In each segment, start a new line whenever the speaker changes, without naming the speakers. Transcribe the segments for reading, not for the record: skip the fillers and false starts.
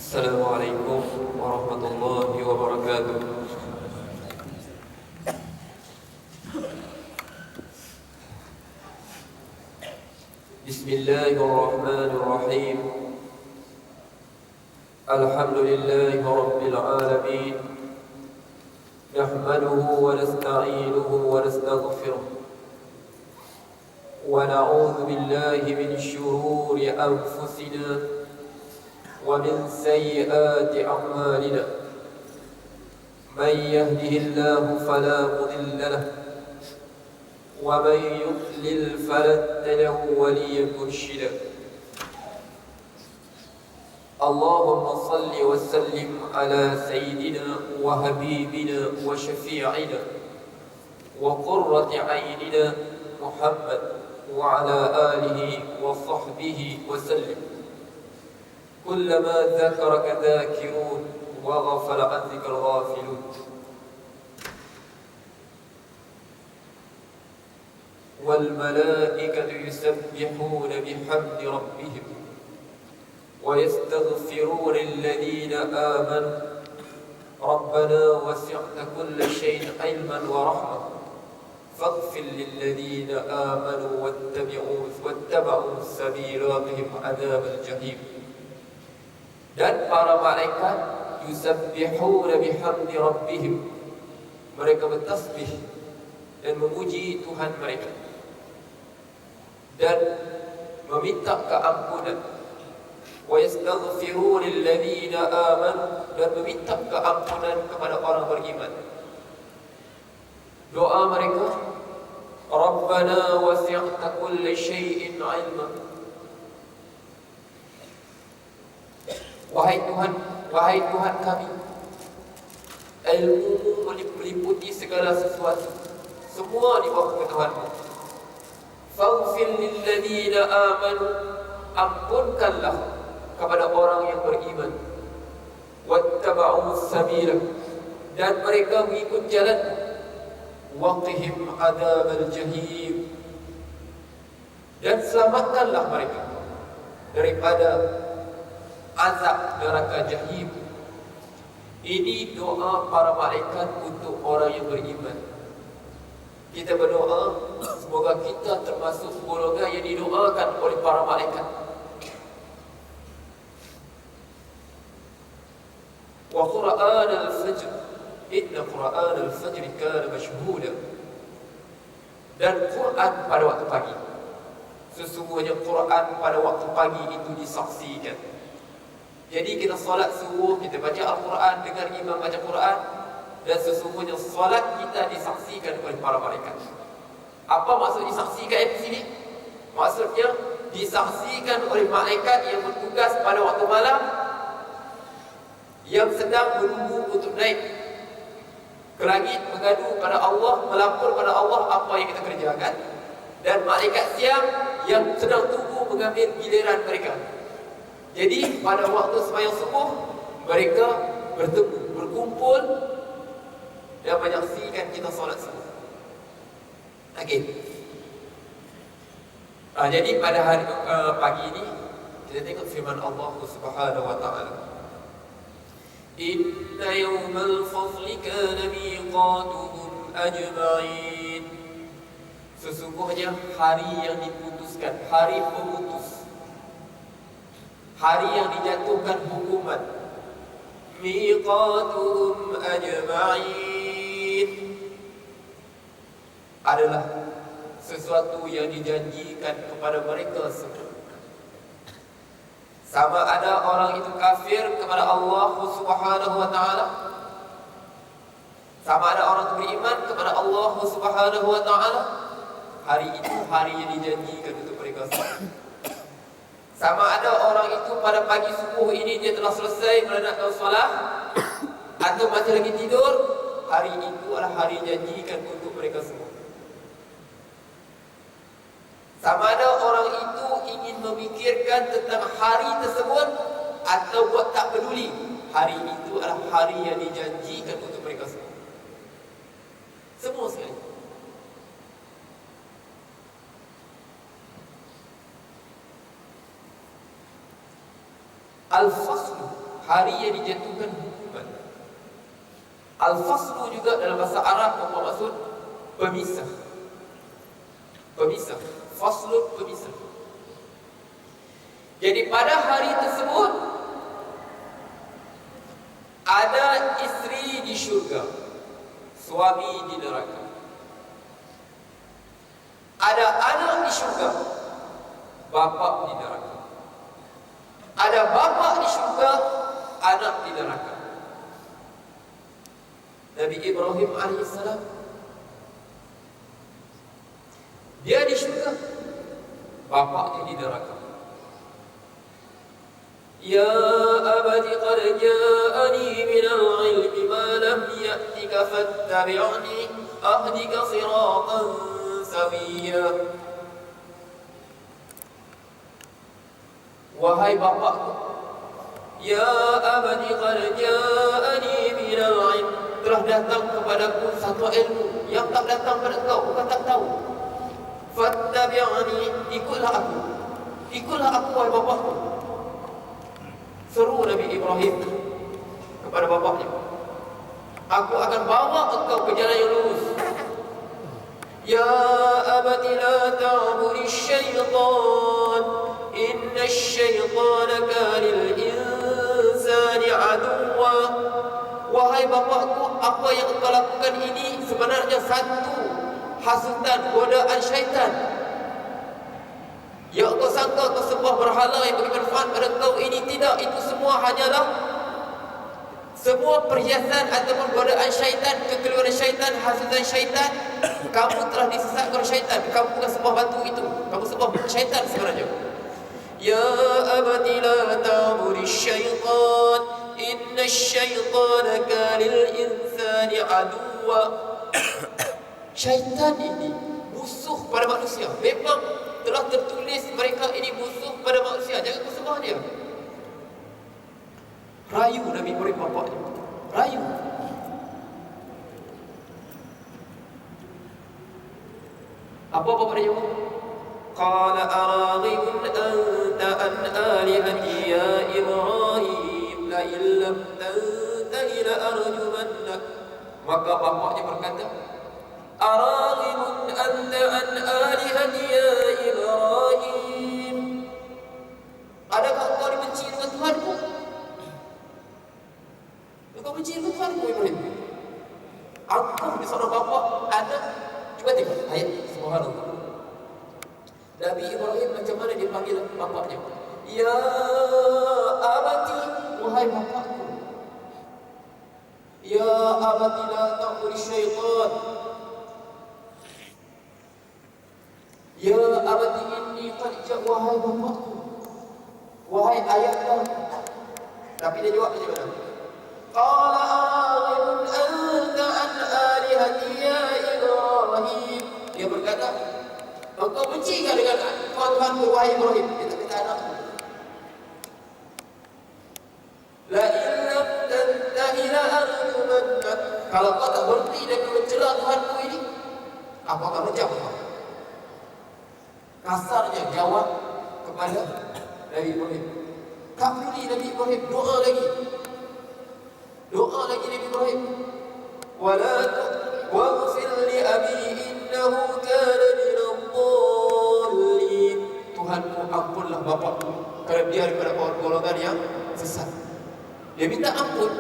Assalamualaikum warahmatullahi wabarakatuh. Bismillahirrahmanirrahim. Alhamdulillahi rabbil alamin. Nahmaduhu wa nasta'inuhu wa nastaghfiruh. Wa na'udzu billahi min syururi anfusina ومن سيئات أعمالنا من يهده الله فلا مضل له ومن يضلل فلن تجد له وليا مرشدا اللهم صل وسلم على سيدنا وحبيبنا وشفيعنا وقرة عيننا محمد وعلى آله وصحبه وسلم كلما ذكرك ذاكرون وغفل عن ذكر غافلون والملائكة يسبحون بحمد ربهم ويستغفرون الذين آمنوا ربنا وسعت كل شيء علما ورحمة فاغفر للذين آمنوا واتبعوا سبيلهم عذاب الجحيم. Dan para malaikat yusabbihuna bihamdi rabbihim, mereka bertasbih dan memuji Tuhan mereka dan meminta keampunan. Wa yastaghfiruna alladhina amanu, dan meminta keampunan kepada orang beriman. Doa mereka, Rabbana wasi'ta kulli syai'in 'ilma. Wahai Tuhan kami, ilmu meliputi segala sesuatu, semua di bawah pengetahuan-Mu. Faghfir lilladzina amanu, ampunkanlah kepada orang yang beriman. Wattaba'u sabila, dan mereka mengikut jalan. Waqihim adzabal jahim, dan selamatkanlah mereka daripada azab neraka jahim. Ini doa para malaikat untuk orang yang beriman. Kita berdoa semoga kita termasuk golongan yang didoakan oleh para malaikat. Wa Qur'an al-fajr, inna Qur'an al-fajr kana mashhuda. Dan Quran pada waktu pagi, sesungguhnya Quran pada waktu pagi itu disaksikan. Jadi kita solat subuh, kita baca Al-Quran, dengar imam baca Quran, dan sesungguhnya solat kita disaksikan oleh para malaikat. Apa maksud disaksikan di sini? Maksudnya disaksikan oleh malaikat yang bertugas pada waktu malam, yang sedang menunggu untuk naik ke langit, mengadu pada Allah, melapor pada Allah apa yang kita kerjakan, dan malaikat siang yang sedang tunggu mengambil giliran mereka. Jadi pada waktu sembahyang subuh, mereka bertemu, berkumpul dan menyaksikan kita solat subuh. Okey. Jadi pada hari pagi ini kita tengok firman Allah Subhanahu wa taala. Inna yawmal fasli kana miqatuhum ajma'in. Sesungguhnya hari yang diputuskan, hari pemutus, hari yang dijatuhkan hukuman, miqatuhum ajma'in, adalah sesuatu yang dijanjikan kepada mereka semua. Sama ada orang itu kafir kepada Allah Subhanahu wa taala, sama ada orang itu beriman kepada Allah Subhanahu wa taala, hari itu hari yang dijanjikan untuk mereka semua. Sama ada orang itu pada pagi subuh ini dia telah selesai menunaikan solat atau masih lagi tidur, hari itu adalah hari janjikan untuk mereka semua. Sama ada orang itu ingin memikirkan tentang hari tersebut atau buat tak peduli, hari itu adalah hari yang dijanjikan untuk mereka semua. Semua sekali. Al-faslu hari yang dijatuhkan hukuman. Al-faslu juga dalam bahasa Arab bermaksud pemisah. Pemisah. Faslun, pemisah. Jadi pada hari tersebut ada isteri di syurga, suami di neraka. Ada anak di syurga, bapa di neraka. Ada bapa di syurga, anak di neraka. Nabi Ibrahim alaihissalam, dia di syurga, bapaknya di neraka. Ya abadi qad ja'ani minal ilmi ma lam ya'tika fattabi'ni ahdika siratan sawiyya. Wahai bapakku, ya abadi qad ja'ani minal ilmi, telah datang kepadaku satu ilmu yang tak datang pada engkau, bukan tak tahu. Fattabi'ni, ikutlah aku. Ikutlah aku wahai bapakku. Seru Nabi Ibrahim kepada bapaknya, aku akan bawa engkau ke jalan yang lurus. Ya abati la ta'budi syaitan, inna syaitana kana lil insani aduwwa. Wahai bapakku, apa yang engkau lakukan ini sebenarnya satu hasutan, godaan syaitan. Ya engkau sangka kau sembah berhala yang beri manfaat pada engkau, ini tidak. Itu semua hanyalah semua perhiasan ataupun godaan syaitan, kekeliruan syaitan, hasutan syaitan. Kamu telah disesatkan oleh syaitan. Kamu bukan sembah batu itu, kamu sembah syaitan sebenarnya. Ya abati la ta'budi syaitan, inna syaitana kana lil insani aduwwa. Syaitan ini musuh pada manusia. Memang telah tertulis mereka ini musuh pada manusia. Jangan kau sembah dia. Rayu Nabi Ibrahim bapaknya. Rayu. Apa bapak dia jawab? Qala araghibun anta an alihati ya Ibrahim la illam tantahi la arjumannak. Maka bapaknya berkata, araghibun anta an alihati ya Ibrahim, adakah engkau dibenci dengan Tuhanku? Engkau benci dengan Tuhanku Ibrahim? Aku di seorang bapa, anak. Cuba tengok ayat, subhanallah. Nabi Ibrahim macam mana dia panggil bapaknya? Ya abati, wahai bapakku. Ya abati la ta'budi syaitan. Ya abati inni qad ja'a, wahai bapakku, wahai ayahku. Tapi dia jawab macam mana? Qala aghibun anta an alihati ya Ibrahim. Dia berkata, engkau benci kan dengan Tuhanku wahai Ibrahim? Dia tak kata anakku. La illam tantahi la arjumannak. Kalau kau tak berhenti dan mencela Tuhanku ini, aku akan rejam kau. Kasarnya jawab kepada Nabi Ibrahim. Tak peduli Nabi Ibrahim, doa lagi. Doa lagi Nabi Ibrahim. Wala waghfir li abi innahu kana minadh dhalin. Tuhanku, ampunlah bapakku kerana dia daripada golongan yang sesat. Dia minta ampun.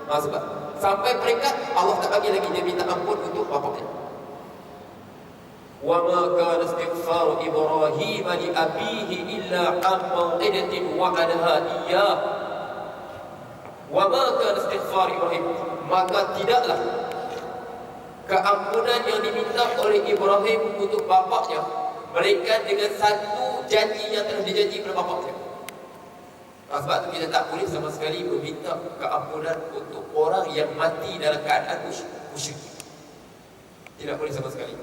Sebab sampai peringkat Allah tak bagi lagi, dia minta ampun untuk bapaknya. وَمَا كَانَ اسْتِغْفَارُ إِبْرَاهِيمَ لِأَبِيهِ إِلَّا عَنْ مَوْعِدَةٍ وَعَدَهَا إِيَّاهُ. وَمَا كَانَ اسْتِغْفَارُ إِبْرَاهِيمَ, maka tidaklah keampunan yang diminta oleh Ibrahim untuk bapaknya melainkan dengan satu janji yang telah dijanji kepada bapaknya. Sebab itu kita tak boleh sama sekali meminta keampunan untuk orang yang mati dalam keadaan musyrik. Tidak boleh sama sekali.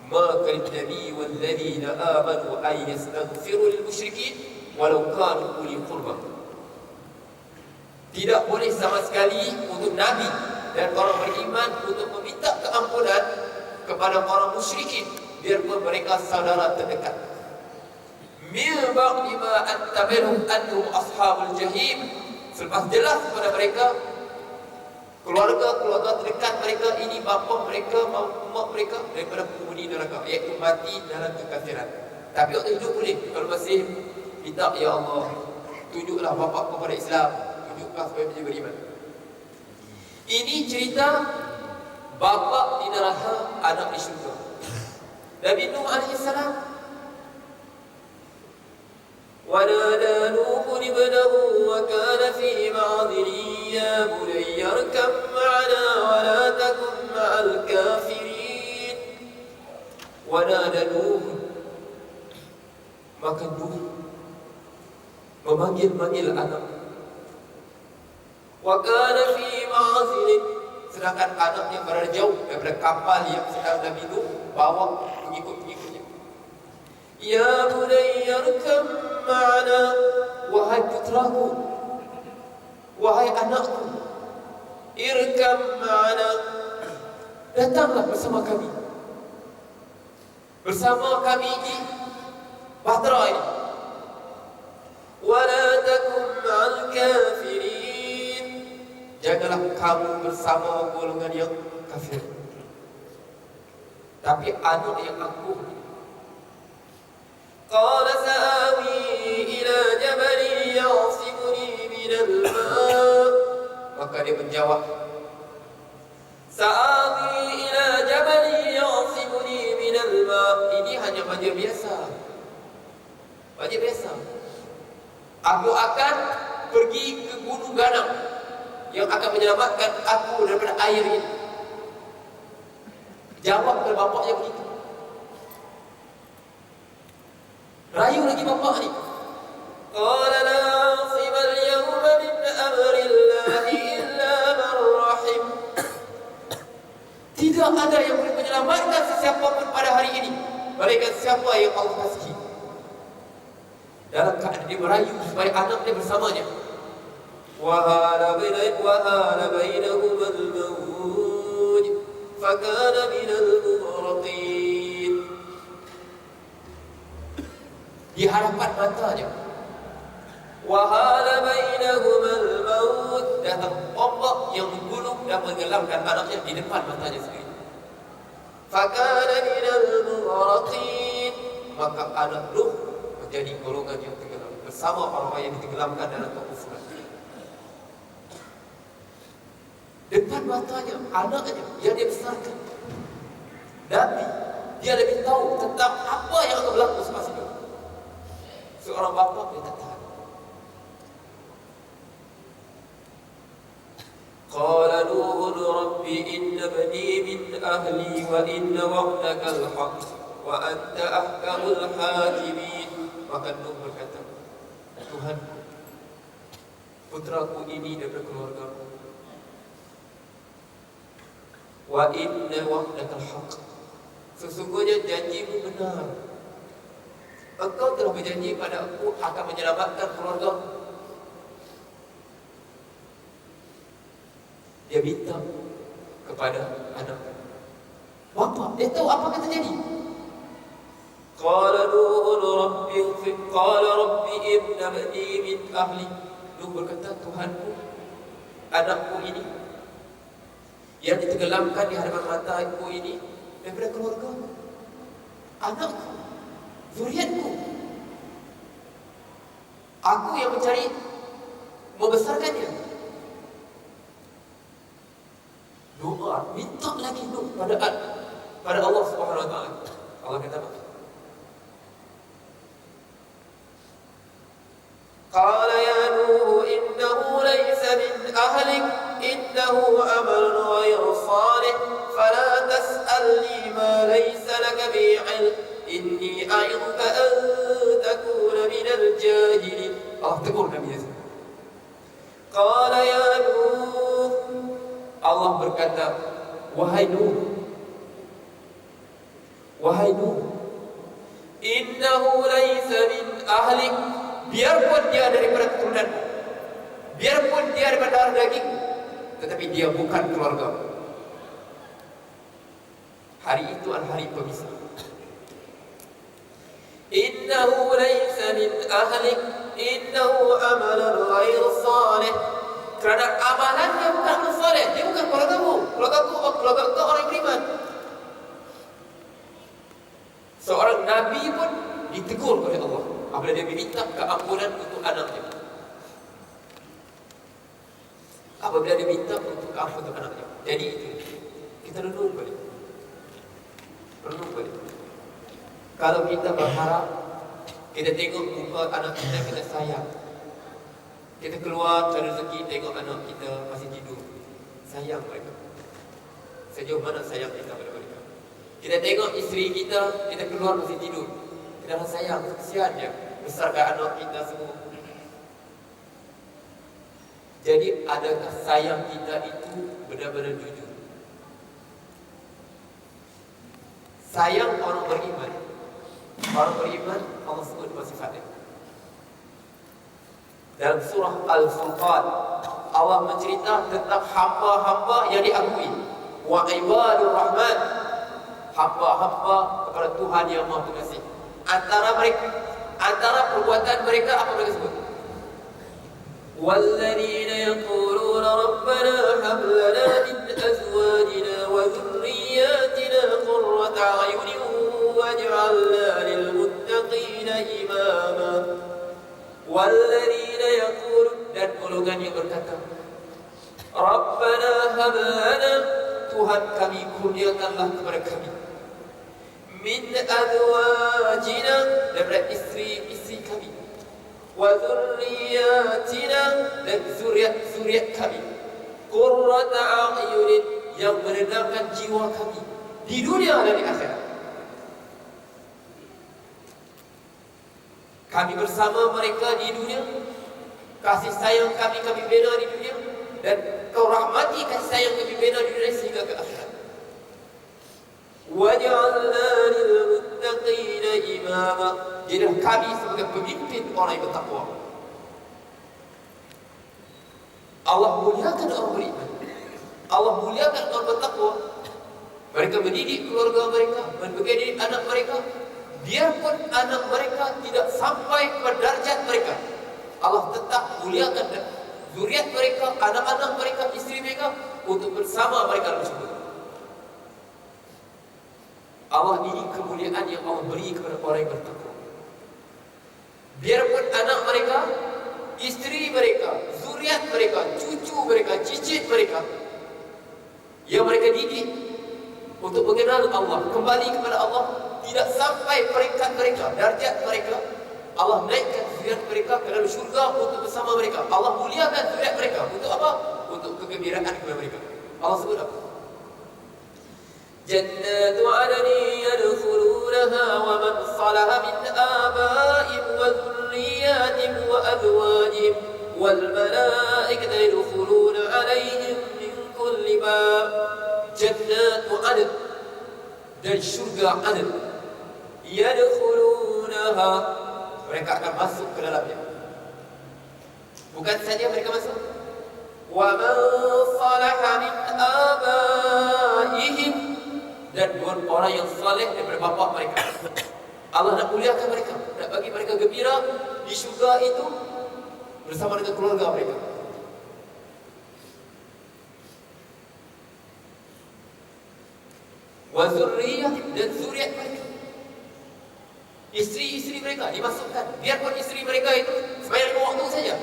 Ma kana nabi wal ladina amanu ay yastaghfiru lil musyrikin walau kanu uli qurba. Tidak boleh sama sekali untuk nabi dan orang beriman untuk meminta keampunan kepada orang musyrikin biarpun mereka saudara terdekat. Min ba'di ma antabiru annahum ashabul jahim Selepas jelas kepada mereka, keluarga terdekat mereka, ini bapa mereka, mak mereka daripada penghuni neraka, iaitu mati dalam kekafiran. Tapi waktu hidup boleh. Kalau masih minta, ya Allah, tunjuklah bapa kepada Islam, tunjuklah supaya menjadi beriman. Ini cerita bapa di neraka, anak di syurga. Nabi Nuh alaihissalam, ونادى نوح ابنه وكان في معذر يا بني اركب معنا ولا تكن مع الكافرين. ونادى نوح, maka Nuh memanggil anak. وكان في معذر, sedangkan anaknya berada jauh daripada kapal yang sedang Nabi Nuh bawa pengikut-pengikutnya. Ya bunayya arkam ma'ana, wahai putraku, wahai anakku, irkam ma'ana, datanglah bersama kami di bahtera ini. Wala takum ma'al kafirin, janganlah kamu bersama golongan yang kafir. Tapi anak yang aku, قال سآوي إلى جبل يعصمني من الماء, maka dia menjawab, Sa'awi ila jabali ya'simuni minal ma', ini hanya banjir biasa. Banjir biasa. Aku akan pergi ke gunung ganang yang akan menyelamatkan aku daripada air ini. Jawab kepada bapaknya begitu. Rayu lagi bapak ni. Qala la 'asima al-yawma min amrillahi illa man rahim. Tidak ada yang boleh menyelamatkan sesiapa pun pada hari ini melainkan siapa yang Allah kasihi. Dalam keadaan dia merayu supaya anak dia bersamanya. Wa hala bainahuma al-mawj fakana min al-mughraqin. Di hadapan matanya, wahala bainahumal maut, datang ombak yang menggulung dan menggelamkan anaknya di depan matanya sendiri. Fakana minal mughraqin, maka anak Nuh menjadi golongan yang tenggelam bersama orang-orang yang ditenggelamkan dalam kekufuran. Depan matanya anaknya yang dia besarkan. Nabi, dia lebih tahu tentang apa yang akan berlaku selepas itu. Seorang bapa dia tak tahan. Qala Nuh rabbi inna bani min ahli wa inna wa'daka al-haq wa anta ahkamul hakimin. Maka Nuh berkata, Tuhan, putraku ini daripada keluargaku. Wa inna wa'daka al-haq, sesungguhnya janjimu benar. Engkau telah berjanji pada aku akan menyelamatkan keluarga. Dia minta kepada anak. Bapa, dia tahu apa akan terjadi. Qala Nuh rabbi ighfir, qala rabbi inna bani min ahli. Nuh berkata, Tuhanku, anakku ini yang ditenggelamkan di hadapan mata aku ini daripada keluarga, anakku, zuriatku. Aku yang mencari, membesarkannya. Doa, minta lagi Nuh pada Allah Subhanahu wa taala. Allah kata apa? Qala ya Nuh innahu laysa min ahlik innahu amalun ghayru salih fala tas'alni ma laysa laka bi 'ilm inni a'idhuka an takuna minal jahilin. Allah tegur Nabi Yusuf. Qala ya Nuh, Allah berkata, wahai Nuh, innahu laysa min ahlik, biarpun dia daripada keturunanmu, biarpun dia daripada darah daging, tetapi dia bukan keluarga. Hari itu adalah hari pemisah. Innahu laysa min ahlik innahu amalun ghairu salih Kerana amalannya bukan amal soleh. Dia bukan keluargamu. Keluarga engkau orang beriman. Seorang Nabi pun ditegur oleh Allah apabila dia minta keampunan untuk anaknya. Apabila dia minta untuk keampunan untuk anaknya. Jadi itu kita renung balik. Kalau kita berharap, kita tengok muka anak kita sayang. Kita keluar cari rezeki, tengok anak kita masih tidur, sayang mereka. Sejauh mana sayang kita pada mereka. Kita tengok isteri kita keluar masih tidur, kita rasa sayang, kesian dia besarkan anak kita semua. Jadi adakah sayang kita itu benar-benar jujur? Sayang orang beriman. Orang beriman Allah sebut dua sifatnya. Dalam surah Al-Furqan Allah mencerita tentang hamba-hamba yang diakui. Wa ibadur rahman, hamba-hamba kepada Tuhan yang Maha Pengasih. Antara perbuatan mereka apa mereka sebut? وَالَّذِينَ يَقُولُونَ رَبَّنَا هَبْ لَنَا مِنْ أَزْوَاجِنَا وَذُرِّيَّاتِنَا قُرَّةَ أَعْيُنٍ وَاجْعَلْنَا لِلْمُتَّقِينَ إِمَامًا. وَالَّذِينَ يَقُولُونَ, dan golongan yang berkata, رَبَّنَا هَبْ لَنَا, Tuhan kami kurniakanlah kepada kami, مِنْ أَزْوَاجِنَا, daripada isteri-isteri kami, وَذُرِّيَّاتِنَا, dan zuriat-zuriat kami, قُرَّةَ أَعْيُنٍ, yang menenangkan jiwa kami di dunia dan di akhirat. Kami bersama mereka di dunia, kasih sayang kami bina di dunia, dan kau rahmati kasih sayang kami bina di dunia sehingga ke akhirat. وَجَعَلْنَا لِلْمُتَّقِينَ إِمَامًا, jadilah kami sebagai pemimpin orang yang bertakwa. Allah muliakan orang beriman, Allah muliakan orang bertakwa. Mereka mendidik keluarga mereka, mendidik anak mereka, biarpun anak mereka tidak sampai pada darjat mereka, Allah tetap muliakan zuriat mereka, anak-anak mereka, isteri mereka, untuk bersama mereka dalam syurga. Allah, ini kemuliaan yang Allah beri kepada orang yang bertakwa. Biarpun anak mereka, isteri mereka, zuriat mereka, cucu mereka, cicit mereka, yang mereka didik untuk mengenal Allah, kembali kepada Allah, tidak sampai peringkat mereka, darjat mereka, Allah naikkan zuriat mereka ke dalam syurga untuk bersama mereka. Allah muliakan zuriat mereka. Untuk apa? Untuk kegembiraan kepada mereka. Allah sebut apa? Jannatu 'adnin yadkhulunaha wa man salaha min aba'ihim wa dhurriyyatihim wa azwajihim wal malaikatu yadkhuluna 'alaihim min kulli bab. Jannatu 'adn, dan syurga 'adn, yadkhulunaha, mereka akan masuk ke dalamnya. Bukan saja mereka masuk, wa man salaha min abaihim, dan orang yang saleh daripada bapa mereka. Allah nak muliakan mereka, nak bagi mereka gembira di syurga itu bersama dengan keluarga mereka. Wa zurriyyatihim, dan zuriat mereka, isteri-isteri mereka dimasukkan. Biarpun isteri mereka itu sembahyang 5 waktu saja,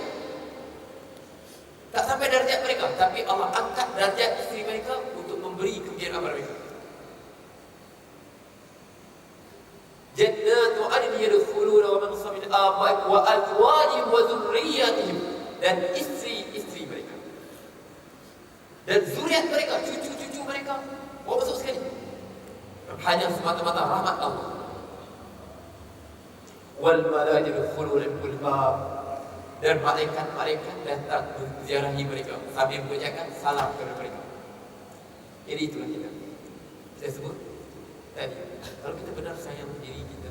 tak sampai darjat mereka, tapi Allah angkat darjat isteri mereka untuk memberi kegembiraan kepada mereka. Jannatu 'adnin yadkhuluna wa man salaha min aba'ihim wa azwajihim wa dhurriyyatihim, dan isteri-isteri mereka dan zuriat mereka, cucu-cucu mereka, bawa masuk sekali, hanya semata-mata rahmat Allah. Wal malaikatu yadkhuluna min kulli bab, dan malaikat-malaikat datang menziarahi mereka sambil mengucapkan salam kepada mereka. Jadi itulah kita sebut tadi, kalau kita benar sayang diri kita,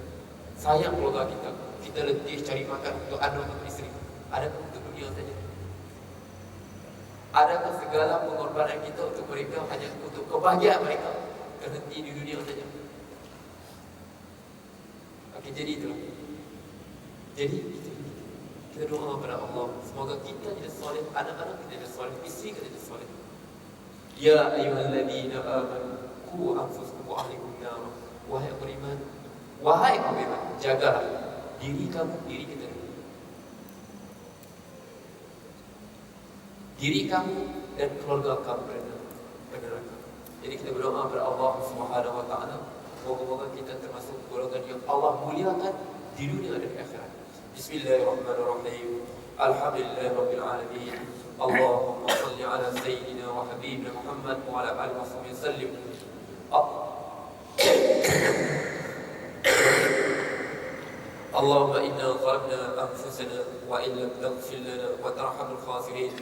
sayang keluarga kita, kita letih cari makan untuk anak, untuk isteri, adakah untuk dunia saja? Adakah segala pengorbanan kita untuk mereka hanya untuk kebahagiaan mereka terhenti di dunia saja? Okey, jadi itulah. Jadi kita kita doa kepada Allah, semoga kita jadi soleh, anak-anak kita jadi soleh, isteri kita jadi soleh. Ya ayyuhalladzina amanu qu anfusakum wa ahlikum nar. Wahai beriman, wahai beriman, jagalah diri kamu, diri kita. Diri kamu dan keluarga kamu dari neraka. Jadi kita berdoa kepada Allah Subhanahu wa taala, moga-moga kita termasuk golongan yang Allah muliakan di dunia dan di akhirat. Bismillahirrahmanirrahim. Alhamdulillahirabbil alamin. Allahumma shalli ala sayyidina wa habibina Muhammad wa ala alihi wa sallim. اللهم إنا ظلمنا أنفسنا وإن لم تغفر لنا وترحم الخاسرين.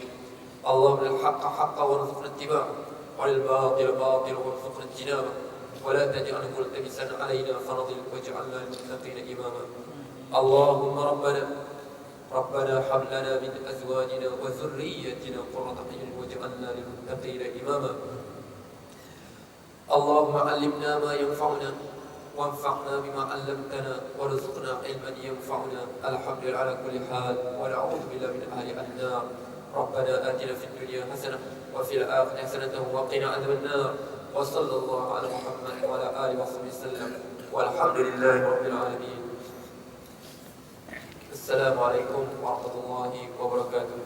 اللهم الحق حقا وارزقنا اتباعه وللباطل باطلا وارزقنا اجتنابه ولا تجعله ملتبسا علينا فنضل واجعلنا للمتقين إماما. اللهم ربنا هب لنا من أزواجنا وذريتنا قرة أعين واجعلنا للمتقين إماما. اللهم علمنا ما ينفعنا وانفعنا بما علمتنا وارزقنا علما ينفعنا. الحمد لله على كل حال ونعوذ بالله من أهل النار. ربنا آتنا في الدنيا حسنة وفي الآخرة حسنة وقنا عذاب النار. وصلى الله على محمد وعلى آله وصحبه وسلم والحمد لله رب العالمين. السلام عليكم ورحمة الله وبركاته.